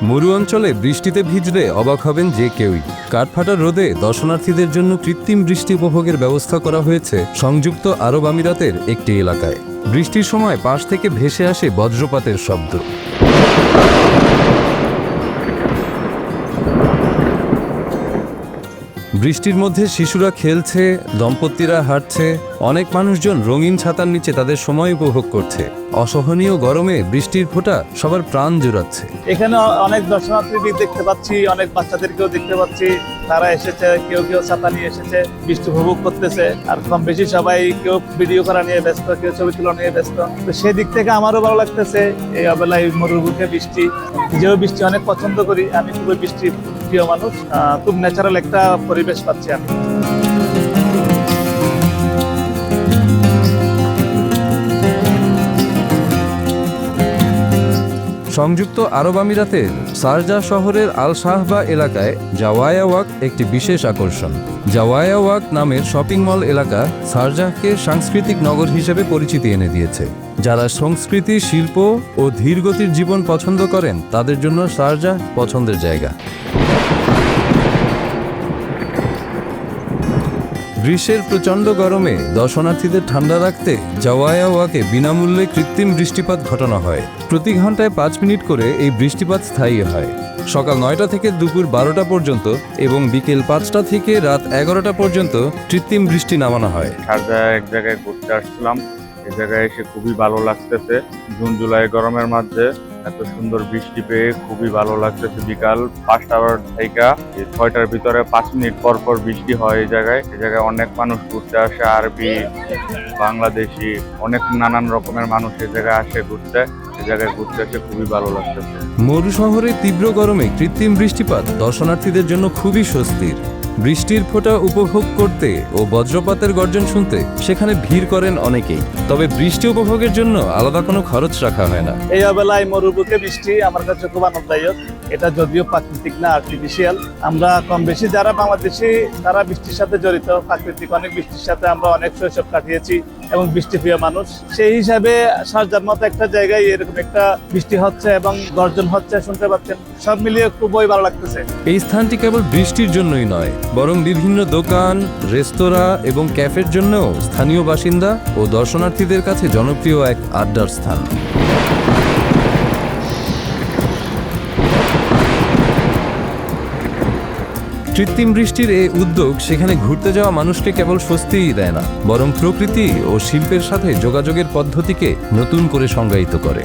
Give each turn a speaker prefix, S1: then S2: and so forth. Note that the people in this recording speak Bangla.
S1: মরু অঞ্চলে বৃষ্টিতে ভিজলে অবাক হবেন যে কেউই। কাঠফাটা রোদে দর্শনার্থীদের জন্য কৃত্রিম বৃষ্টি উপভোগের ব্যবস্থা করা হয়েছে সংযুক্ত আরব আমিরাতের একটি এলাকায়। বৃষ্টির সময় পাশ থেকে ভেসে আসে বজ্রপাতের শব্দ। বৃষ্টির মধ্যে শিশুরা খেলছে, দম্পতিরা হাঁটছে, অনেক মানুষজন রঙিন ছাতার নিচে তাদের সময় উপভোগ করছে। অসহনীয় গরমে বৃষ্টির ফোঁটা সবার প্রাণ জুড়াচ্ছে।
S2: এখানে অনেক দর্শনার্থী দেখতে পাচ্ছি, অনেক বাচ্চাদেরকেও দেখতে পাচ্ছি। তারা এসেছে, কেউ কেউ ছাতা নিয়ে এসেছে, বৃষ্টি উপভোগ করতেছে। আর কম বেশি সবাই কেউ ভিডিও করা নিয়ে ব্যস্ত, কেউ ছবি তোলা নিয়ে ব্যস্ত। তো সেদিক থেকে আমারও ভালো লাগতেছে এই অবেলায় মরুভূমিতে বৃষ্টি। নিজেও বৃষ্টি অনেক পছন্দ করি, আমি খুবই বৃষ্টি প্রিয় মানুষ। খুব ন্যাচারাল একটা পরিবেশ পাচ্ছি আমি।
S1: সংযুক্ত আরব আমিরাতের শারজাহ শহরের আল শাহবা এলাকায় জাওয়ায়া ওয়াক একটি বিশেষ আকর্ষণ। জাওয়ায়া ওয়াক নামের শপিং মল এলাকা শারজাহকে সাংস্কৃতিক নগর হিসেবে পরিচিতি এনে দিয়েছে। যারা সংস্কৃতি, শিল্প ও ধীরগতির জীবন পছন্দ করেন তাদের জন্য শারজাহ পছন্দের জায়গা। গ্রীষ্মের প্রচণ্ড গরমে দর্শনার্থীদের ঠান্ডা রাখতে জাওয়ায়া ওয়াকে বিনামূল্যে কৃত্রিম বৃষ্টিপাত ঘটানো হয়। প্রতি ঘন্টায় 5 মিনিট করে এই বৃষ্টিপাত স্থায়ী হয়। সকাল 9টা থেকে দুপুর 12টা পর্যন্ত এবং বিকেল 5টা থেকে রাত 11টা পর্যন্ত কৃত্রিম বৃষ্টি নামানো হয়।
S3: শারজাহ এক জায়গায় ঘুরতে আসছিলাম, এই জায়গায় এসে খুবই ভালো লাগতেছে। জুন জুলাই গরমের মধ্যে এত সুন্দর বৃষ্টি পেয়ে খুবই ভালো লাগতেছে। বিকাল 5টা থেকে 6টার ভিতরে 5 মিনিট পর পর বৃষ্টি হয় এই জায়গায়। অনেক মানুষ ঘুরতে আসে, আরবি, বাংলাদেশি, অনেক নানান রকমের মানুষ এই জায়গায় আসে ঘুরতে। এই জায়গায় ঘুরতে এসে খুবই ভালো লাগতেছে।
S1: মরু শহরে তীব্র গরমে কৃত্রিম বৃষ্টিপাত দর্শনার্থীদের জন্য খুবই স্বস্তির। বৃষ্টির ফোঁটা উপভোগ করতে ও বজ্রপাতের গর্জন শুনতে সেখানে ভিড় করেন অনেকেই। তবে বৃষ্টি উপভোগের জন্য আলাদা কোনো খরচ রাখা হয় না।
S2: এই অবেলায় মরুভূমিতে বৃষ্টি আমার কাছে খুব আনন্দদায়ক। এটা যদিও প্রাকৃতিক না, আর্টিফিশিয়াল। আমরা কম বেশি যারা বাংলাদেশি তারা বৃষ্টির সাথে জড়িত। প্রাকৃতিক অনেক বৃষ্টির সাথে আমরা অনেক শৈশব কাটিয়েছি এবং বৃষ্টিপ্রিয় মানুষ। সেই হিসাবে শারজাহর মতো একটা জায়গায় এরকম একটা বৃষ্টি হচ্ছে এবং গর্জন হচ্ছে, শুনতে পাচ্ছেন। সব মিলিয়ে খুবই ভালো লাগতেছে।
S1: এই স্থানটি কেবল বৃষ্টির জন্যই নয়, বরং বিভিন্ন দোকান, রেস্তোরাঁ এবং ক্যাফের জন্যও স্থানীয় বাসিন্দা ও দর্শনার্থীদের কাছে জনপ্রিয় এক আড্ডার স্থান। কৃত্রিম বৃষ্টির এই উদ্যোগ সেখানে ঘুরতে যাওয়া মানুষকে কেবল স্বস্তিই দেয় না, বরং প্রকৃতি ও শিল্পের সাথে যোগাযোগের পদ্ধতিকে নতুন করে সংজ্ঞায়িত করে।